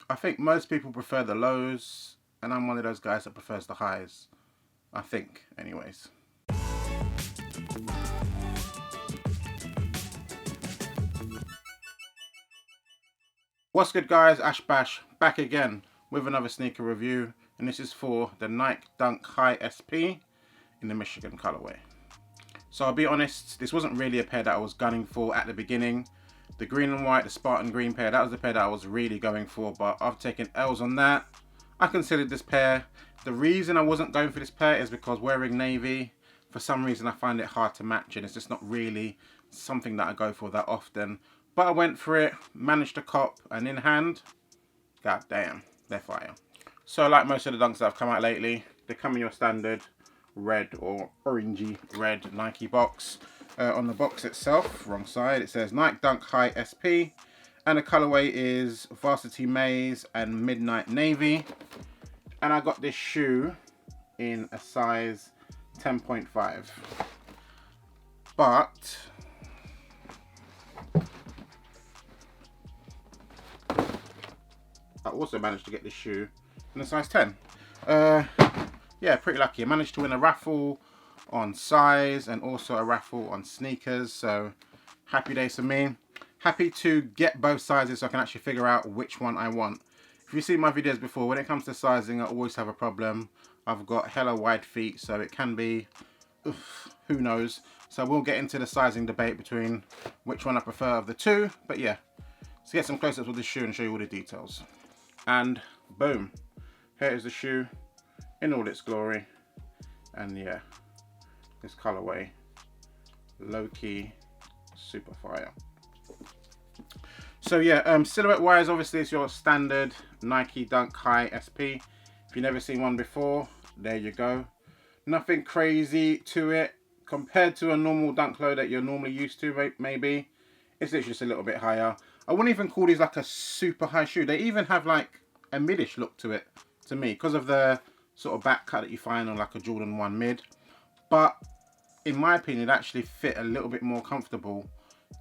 I think most people prefer the lows, and I'm one of those guys that prefers the highs. I think, anyways. What's good, guys? Ash Bash back again with another sneaker review, and this is for the Nike Dunk High SP in the Michigan colorway. So I'll be honest, this wasn't really a pair that I was gunning for at the beginning. The green and white, the Spartan green pair, that was the pair that I was really going for, but I've taken L's on that. I considered this pair. The reason I wasn't going for this pair is because wearing navy, for some reason I find it hard to match, and it's just not really something that I go for that often. But I went for it, managed to cop, and in hand, god damn, they're fire. So like most of the dunks that have come out lately, they come in your standard red or orangey red Nike box. On the box itself, wrong side, it says Nike Dunk High SP, and the colorway is Varsity Maize and Midnight Navy. And I got this shoe in a size 10.5. But I also managed to get this shoe in a size 10. Yeah, pretty lucky. I managed to win a raffle on size and also a raffle on sneakers, so happy days for me. Happy to get both sizes so I can actually figure out which one I want. If you've seen my videos before, when it comes to sizing, I always have a problem. I've got hella wide feet, so it can be, who knows. So we'll get into the sizing debate between which one I prefer of the two, but yeah. Let's get some close-ups with this shoe and show you all the details. And boom, here is the shoe in all its glory. And yeah, this colorway, low-key, super fire. So yeah, silhouette wise, obviously it's your standard Nike Dunk High SP. If you've never seen one before, there you go. Nothing crazy to it compared to a normal dunk low that you're normally used to, maybe. It's literally just a little bit higher. I wouldn't even call these like a super high shoe. They even have like a midish look to it, to me, because of the sort of back cut that you find on like a Jordan 1 mid. But in my opinion, it actually fit a little bit more comfortable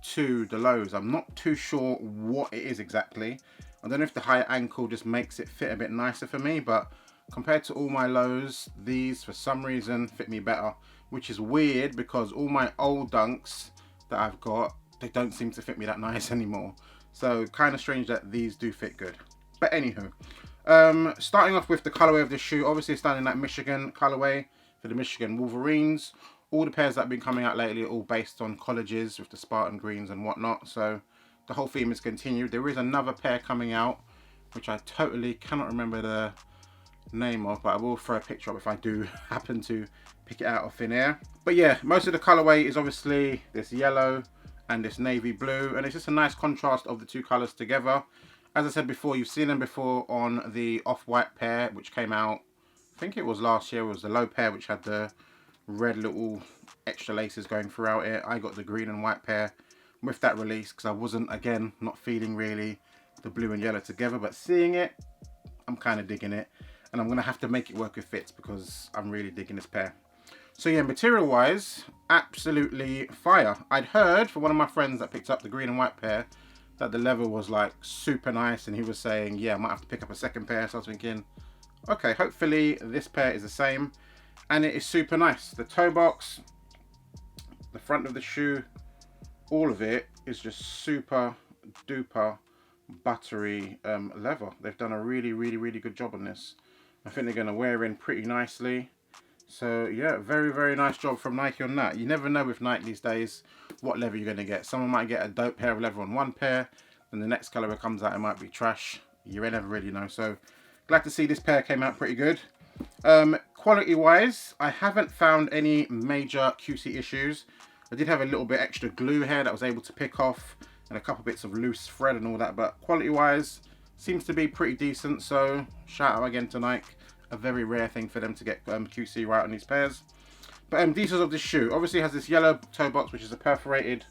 to the lows. I'm not too sure what it is exactly. I don't know if the higher ankle just makes it fit a bit nicer for me, but compared to all my lows, these for some reason fit me better, which is weird because all my old dunks that I've got, they don't seem to fit me that nice anymore. So kind of strange that these do fit good. But anywho, starting off with the colorway of this shoe, obviously it's done in that Michigan colorway for the Michigan Wolverines. All the pairs that have been coming out lately are all based on colleges with the Spartan greens and whatnot. So the whole theme is continued. There is another pair coming out, which I totally cannot remember the name of, but I will throw a picture up if I do happen to pick it out of thin air. But yeah, most of the colorway is obviously this yellow and this navy blue, and it's just a nice contrast of the two colors together. As I said before, you've seen them before on the off-white pair, which came out, I think it was last year. It was the low pair, which had the red little extra laces going throughout it. I got the green and white pair with that release because I wasn't, again, not feeling really the blue and yellow together, but seeing it, I'm kind of digging it, and I'm going to have to make it work with fits because I'm really digging this pair. So yeah, material wise, absolutely fire. I'd heard from one of my friends that picked up the green and white pair that the leather was like super nice, and he was saying, yeah, I might have to pick up a second pair. So I was thinking, okay, hopefully this pair is the same, and it is super nice. The toe box, the front of the shoe, all of it is just super duper buttery leather. They've done a really good job on this. I think they're going to wear in pretty nicely. So yeah, very nice job from Nike on that. You never know with Nike these days what leather you're going to get. Someone might get a dope pair of leather on one pair, then the next color that comes out, it might be trash. You never really know. So glad to see this pair came out pretty good. Quality wise, I haven't found any major QC issues. I did have a little bit extra glue here that I was able to pick off, and a couple bits of loose thread and all that, but quality wise seems to be pretty decent. So shout out again to Nike. A very rare thing for them to get QC right on these pairs. But details of this shoe, obviously it has this yellow toe box, which is a perforated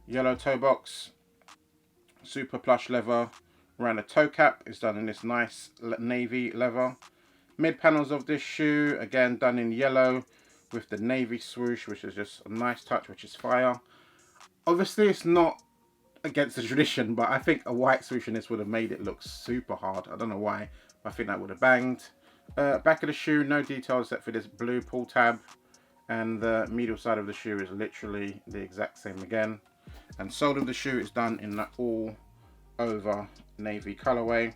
yellow toe box, super plush leather around the toe cap. It's done in this nice navy leather. Mid panels of this shoe, again done in yellow with the navy swoosh, which is just a nice touch, which is fire. Obviously it's not against the tradition, but I think a white swoosh in this would have made it look super hard. I don't know why, but I think that would have banged. Back of the shoe, no details except for this blue pull tab, and the medial side of the shoe is literally the exact same again. And sole of the shoe is done in that all over navy colorway.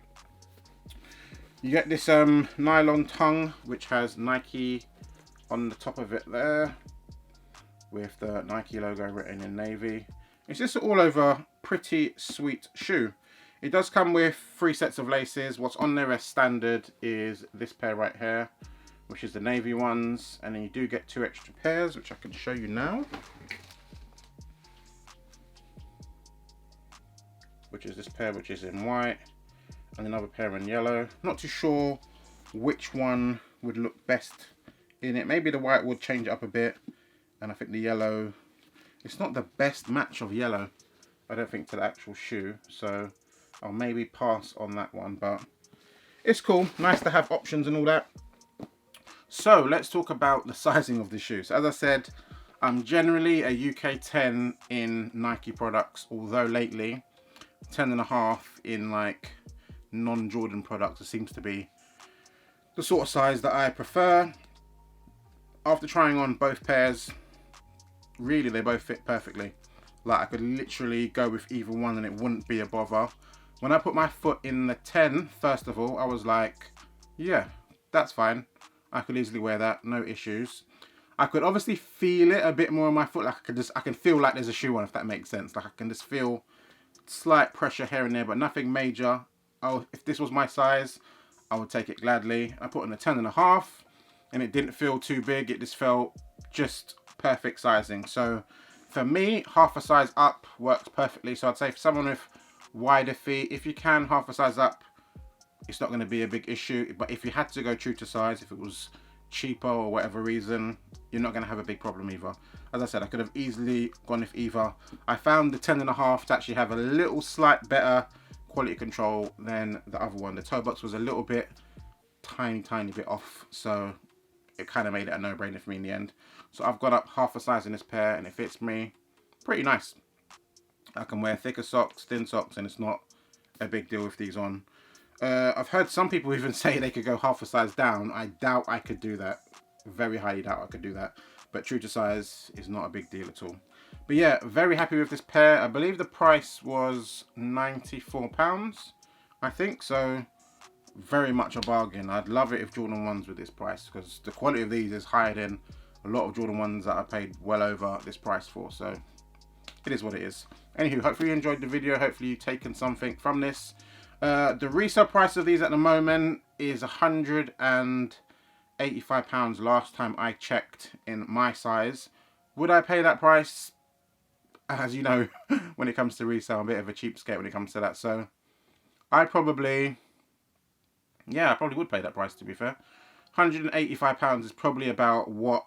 You get this nylon tongue which has Nike on the top of it there, with the Nike logo written in navy. It's just all over pretty sweet shoe. It does come with 3 sets of laces. What's on there as standard is this pair right here, which is the navy ones, and then you do get 2 extra pairs, which I can show you now, which is this pair, which is in white, and another pair in yellow. Not too sure which one would look best in it. Maybe the white would change it up a bit, and I think the yellow, it's not the best match of yellow, I don't think, to the actual shoe, so I'll maybe pass on that one, but it's cool. Nice to have options and all that. So let's talk about the sizing of the shoe. So as I said, I'm generally a UK 10 in Nike products, although lately 10.5 in like non-Jordan products. It seems to be the sort of size that I prefer. After trying on both pairs, really they both fit perfectly. Like I could literally go with either one and it wouldn't be a bother. When I put my foot in the 10, first of all, I was like, yeah, that's fine. I could easily wear that, no issues. I could obviously feel it a bit more on my foot. Like I can feel like there's a shoe on, if that makes sense. Like I can just feel slight pressure here and there, but nothing major. Oh, if this was my size, I would take it gladly. I put in a 10.5 and it didn't feel too big. It just felt just perfect sizing. So for me, half a size up works perfectly. So I'd say for someone with wider feet, if you can half a size up, it's not going to be a big issue. But if you had to go true to size, if it was cheaper or whatever reason, you're not going to have a big problem either. As I said, I could have easily gone with either. I found the 10.5 to actually have a little slight better quality control than the other one. The toe box was a little bit tiny bit off, so it kind of made it a no-brainer for me in the end. So I've got up half a size in this pair and it fits me pretty nice. I can wear thicker socks, thin socks, and it's not a big deal with these on. I've heard some people even say they could go half a size down. I doubt I could do that. Very highly doubt I could do that. But true to size is not a big deal at all. But yeah, very happy with this pair. I believe the price was £94, I think. So very much a bargain. I'd love it if Jordan 1s with this price, because the quality of these is higher than a lot of Jordan 1s that I paid well over this price for. So it is what it is. Anywho, hopefully you enjoyed the video. Hopefully you've taken something from this. The resale price of these at the moment is £185 last time I checked in my size. Would I pay that price? As you know, when it comes to resale, I'm a bit of a cheapskate when it comes to that. So I probably would pay that price, to be fair. £185 is probably about what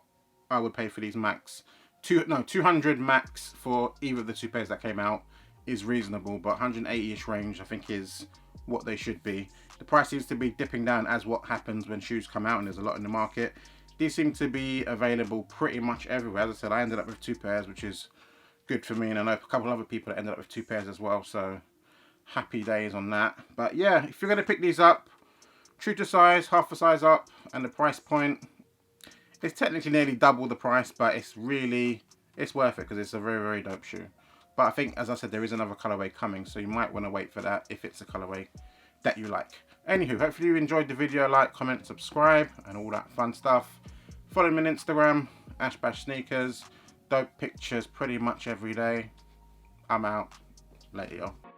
I would pay for these max. 200 max for either of the 2 pairs that came out is reasonable, but 180-ish range I think is what they should be. The price seems to be dipping down as what happens when shoes come out, and there's a lot in the market. These seem to be available pretty much everywhere. As I said, I ended up with 2 pairs, which is good for me, and I know a couple other people that ended up with 2 pairs as well, so happy days on that. But yeah, if you're going to pick these up, true to size, half a size up, and the price point, it's technically nearly double the price, but it's worth it because it's a very dope shoe. But I think, as I said, there is another colorway coming, so you might want to wait for that if it's a colorway that you like. Anywho, hopefully you enjoyed the video. Like, comment, subscribe, and all that fun stuff. Follow me on Instagram, @sneakers. Dope pictures pretty much every day. I'm out. Later, y'all.